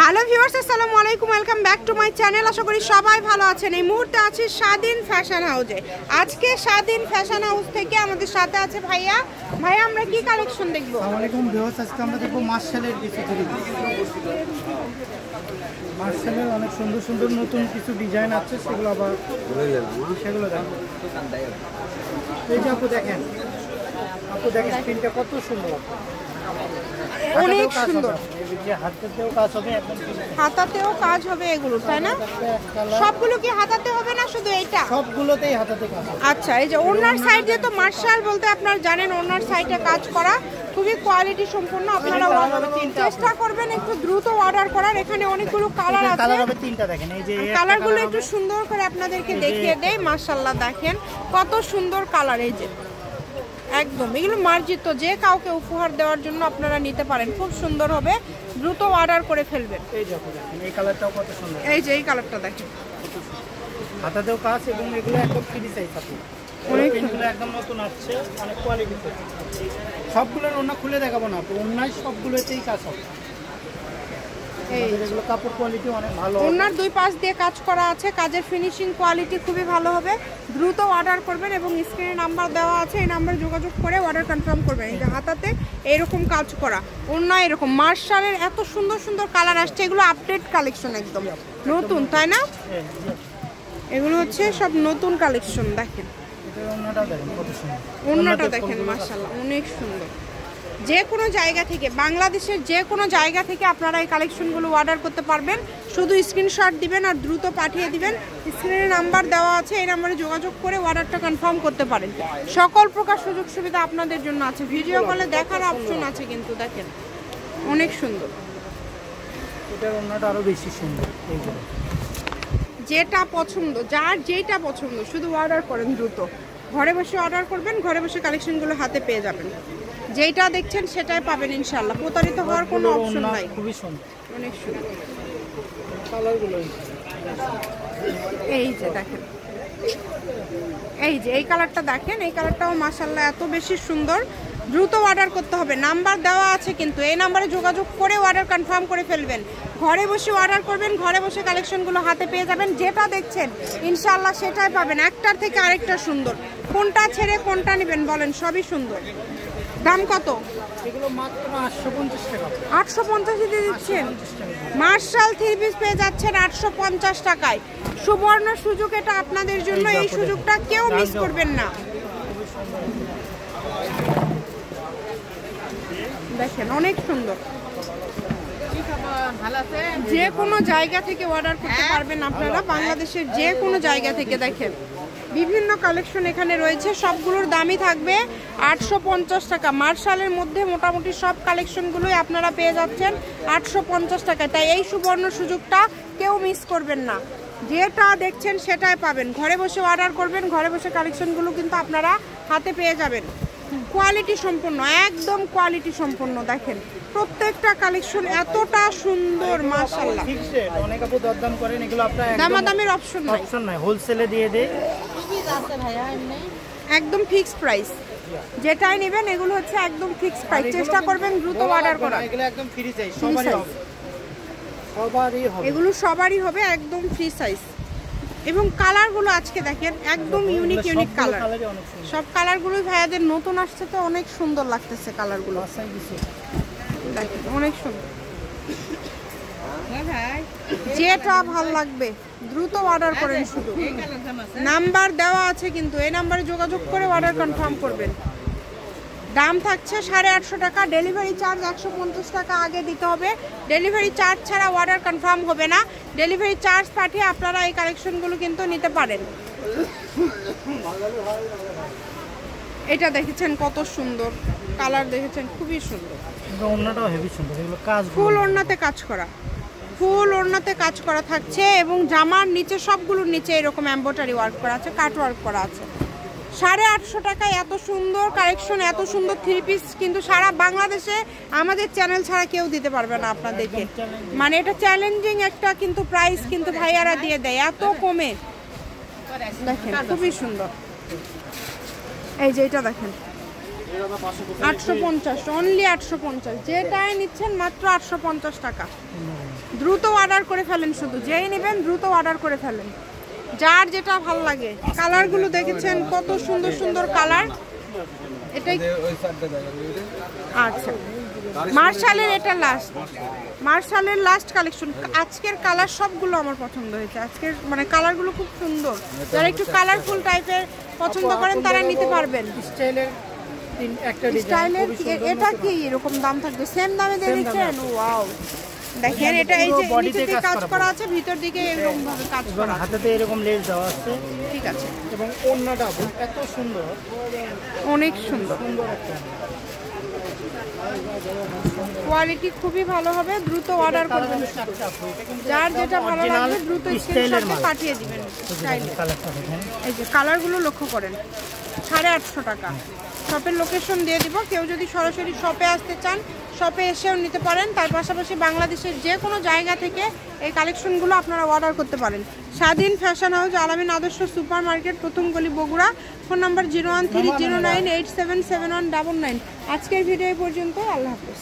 Hello viewers, আসসালামু আলাইকুম, welcome back to my channel. আশা করি সবাই ভালো আছেন। এই মুহূর্তে আছি স্বাধীন ফ্যাশন হাউসে। আজকে স্বাধীন ফ্যাশন হাউস থেকে আমাদের সাথে আছে ভাইয়া। ভাইয়া, আমরা কি কালেকশন দেখবো? আসসালামু আলাইকুম ভিউয়ার্স, আজকে আমরা দেখবো মার্শালের কিছু থ্রি পিস। মার্শালের অনেক সুন্দর সুন্দর নতুন কিছু ডিজাইন আছে, সেগুলো আবার সেগুলো দেখেন। এই যে আপু দেখেন প্রিন্টটা কত সুন্দর, অনেক সুন্দর। হাতেও কাজ হবে, একদম হাতাতেও কাজ হবে এগুলো, তাই না? সবগুলো কি হাতাতে হবে না শুধু এইটা? সবগুলোতেই হাতাতে কাজ। আচ্ছা, এই যে ওনার সাইডে তো মার্শাল বলতে আপনারা জানেন, ওনার সাইডে কাজ করা খুবই কোয়ালিটি সম্পন্ন। আপনারা চেষ্টা করবেন একটু দ্রুত অর্ডার করার। এখানে অনেকগুলো কালার আছে, কালার হবে তিনটা। দেখেন এই যে কালারগুলো একটু সুন্দর করে আপনাদেরকে দেখিয়ে দেই। মাশাআল্লাহ, দেখেন কত সুন্দর কালার। এই যে একদম এগুলো মার্জিত, যে কাউকে উপহার দেওয়ার জন্য আপনারা নিতে পারেন, খুব সুন্দর হবে। দ্রুত অর্ডার করে ফেলবেন। এই যে দেখেন এই কালারটাও কত সুন্দর। এই যে এই কালারটা দেখেন, হাতাতেও কাজ এবং এগুলো একদম ফ্রি সাইজ আছে। অনেকগুলো একদম নতুন আসছে, অনেক কোয়ালিটি। সবগুলোর ওড়না খুলে দেখাবো না, ওড়নায় সবগুলোতেই কাজ হবে। এগুলো কাপড় কোয়ালিটি অনেক ভালো। ওড়নার দুই পাশ দিয়ে কাজ করা আছে, কাজের ফিনিশিং কোয়ালিটি খুবই ভালো হবে। দ্রুত অর্ডার করবেন এবং স্ক্রিনে নাম্বার দেওয়া আছে, এই নাম্বারে যোগাযোগ করে অর্ডার কনফার্ম করবেন। এই যে হাতাতে এরকম কাজ করা, ওড়না এরকম। মার্শালের এত সুন্দর সুন্দর কালার আসছে, এগুলো আপডেট কালেকশন, একদম নতুন, তাই না? এগুলো হচ্ছে সব নতুন কালেকশন। দেখেন ওড়নাটা দেখেন, মাশাআল্লাহ অনেক সুন্দর। যে কোনো জায়গা থেকে, বাংলাদেশের যে কোনো জায়গা থেকে আপনারা এই কালেকশনগুলো অর্ডার করতে পারবেন। শুধু স্ক্রিনশট দিবেন আর দ্রুত পাঠিয়ে দিবেন। স্ক্রিনে নাম্বার দেওয়া আছে, এই নাম্বারে যোগাযোগ করে অর্ডারটা কনফার্ম করতে পারেন। সকল প্রকার সুযোগ সুবিধা আপনাদের জন্য আছে। ভিডিও কলে দেখার অপশন আছে কিন্তু। দেখেন অনেক সুন্দর, এটার ওড়নাটা আরো বেশি সুন্দর। এইগুলো যেটা পছন্দ, যার যেটা পছন্দ শুধু অর্ডার করেন দ্রুত। ঘরে বসে অর্ডার করবেন, ঘরে বসে কালেকশনগুলো হাতে পেয়ে যাবেন। যেটা দেখছেন সেটাই পাবেন ইনশাআল্লাহ। প্রতারিত হওয়ার কোনো অপশন নাই। খুবই সুন্দর, অনেক সুন্দর কালারগুলো। এই যে দেখেন, এই যে এই কালারটা দেখেন, এই কালারটাও মাশাআল্লাহ এত বেশি সুন্দর। দ্রুত অর্ডার করতে হবে, নাম্বার দেওয়া আছে কিন্তু, এই নাম্বারে যোগাযোগ করে অর্ডার কনফার্ম করে ফেলবেন। ঘরে বসে অর্ডার করবেন, ঘরে বসে কালেকশনগুলো হাতে পেয়ে যাবেন। যেটা দেখছেন ইনশাআল্লাহ সেটাই পাবেন। একটার থেকে আরেকটা সুন্দর। কোনটা ছেড়ে কোনটা নেবেন বলেন, সবই সুন্দর। দাম কত? এগুলো মাত্র 850 টাকা। 850 দিয়ে দিচ্ছেন? মার্শাল থ্রি পিস পেয়ে যাচ্ছেন 850 টাকায়। সুবর্ণ সুযোগ এটা আপনাদের জন্য, এই সুযোগটা কেউ মিস করবেন না। দেখেন অনেক সুন্দর। যে কোনো জায়গা থেকে অর্ডার করতে পারবেন আপনারা, বাংলাদেশের যে কোনো জায়গা থেকে। দেখেন বিভিন্ন কালেকশন এখানে রয়েছে, সবগুলোর দামই থাকবে 850 টাকা। মার্শালের মধ্যে মোটামুটি সব কালেকশনগুলোই আপনারা পেয়ে যাচ্ছেন 850 টাকায়। তাই এই সুবর্ণ সুযোগটা কেউ মিস করবেন না। যেটা দেখছেন সেটাই পাবেন। ঘরে বসে অর্ডার করবেন, ঘরে বসে কালেকশনগুলো কিন্তু আপনারা হাতে পেয়ে যাবেন। কোয়ালিটি সম্পন্ন, একদম কোয়ালিটি সম্পন্ন। দেখেন প্রত্যেকটা কালেকশন এতটা সুন্দর, মাশাআল্লাহ। অনেক আপু দরদাম করেন, এগুলো আপনারা দামাদামের অপশন নাই, হোলসেলে দিয়ে দেয়। একদম ফিক্সড প্রাইস। যেটাই নেবেন এগুলো হচ্ছে একদম ফিক্সড প্রাইস। চেষ্টা করবেন দ্রুত অর্ডার করার। এগুলো একদম ফ্রি সাইজ, সবারই হবে, সবারই হবে। এগুলো সবারই হবে একদম ফ্রি সাইজ। এবং কালারগুলো আজকে দেখেন একদম ইউনিক কালার। সব কালারগুলোই ভাইয়াদের নতুন আসছে, তো অনেক সুন্দর লাগতেছে কালারগুলো। দেখেন অনেক সুন্দর। যেটা ভালো লাগবে দ্রুত অর্ডার করেন। শুধু নাম্বার দেওয়া আছে কিন্তু, এই নাম্বারে যোগাযোগ করে অর্ডার কনফার্ম করবেন। দাম থাকছে 850 টাকা। ডেলিভারি চার্জ 150 টাকা আগে দিতে হবে। ডেলিভারি চার্জ ছাড়া অর্ডার কনফার্ম হবে না। ডেলিভারি চার্জ পাঠিয়ে আপনারা এই কালেকশনগুলো কিন্তু নিতে পারেন। এটা দেখেছেন কত সুন্দর কালার, দেখেছেন খুবই সুন্দর। ওড়নাটাও হেভি সুন্দর, এগুলো কাজ ফুল ওড়নাতে কাজ করা, ফুল ওড়নাতে কাজ করা থাকছে। এবং জামার নিচে সবগুলোর নিচে এরকম এমব্রয়ডারি ওয়ার্ক করা আছে, কাট ওয়ার্ক করা আছে। 850 টাকায় এত সুন্দর কালেকশন, এত সুন্দর থ্রি পিস কিন্তু সারা বাংলাদেশে আমাদের চ্যানেল ছাড়া কেউ দিতে পারবে না আপনাদেরকে। মানে এটা চ্যালেঞ্জিং একটা কিন্তু প্রাইস কিন্তু ভাইয়ারা দিয়ে দেয় এত কমে। দেখেন খুবই সুন্দর। এই যে এটা দেখেন 850, অনলি 850। যেটাই নিচ্ছেন মাত্র 850 টাকা। দ্রুত অর্ডার করে ফেলেন, শুধু যেই নেবেন দ্রুত অর্ডার করে ফেলেন, যার যেটা ভালো লাগে। কালারগুলো দেখেছেন কত সুন্দর সুন্দর কালার। এটাই আচ্ছা, মার্শালের এটা লাস্ট, মার্শালের লাস্ট কালেকশন। আজকের কালার সবগুলো আমার পছন্দ হয়েছে, আজকের মানে কালারগুলো খুব সুন্দর। যারা একটু কালারফুল টাইপের পছন্দ করেন তারা নিতে পারবেন। স্টাইলের একটা স্টাইলের এটা কি এরকম দাম থাকবে? সেম দামে দিয়ে দিচ্ছেন? ওয়াও, দেখেন এটা এই যে নিচে কাজ করা আছে, ভিতর দিকে এরকম ভাবে কাজ করা, হাতেতে এরকম লেস দেওয়া আছে। ঠিক আছে, এবং ওড়নাটা এত সুন্দর, অনেক সুন্দর, কোয়ালিটি খুবই ভালো হবে। দ্রুত অর্ডার করবেন, যার যেটা ভালো লাগবে দ্রুত স্ক্রিনশটে পাঠিয়ে দিবেন। এই যে কালারগুলো লক্ষ্য করেন, 850 টাকা। শপের লোকেশন দিয়ে দিব, কেউ যদি সরাসরি শপে আসতে চান শপে এসেও নিতে পারেন। তার পাশাপাশি বাংলাদেশের যে কোনো জায়গা থেকে এই কালেকশনগুলো আপনারা অর্ডার করতে পারেন। স্বাধীন ফ্যাশন হাউস, আলামিন আদর্শ সুপার মার্কেট, প্রথম গলি, বগুড়া। Phone number 01309877199। আজকের ভিডিও পর্যন্ত, আল্লাহ হাফেজ।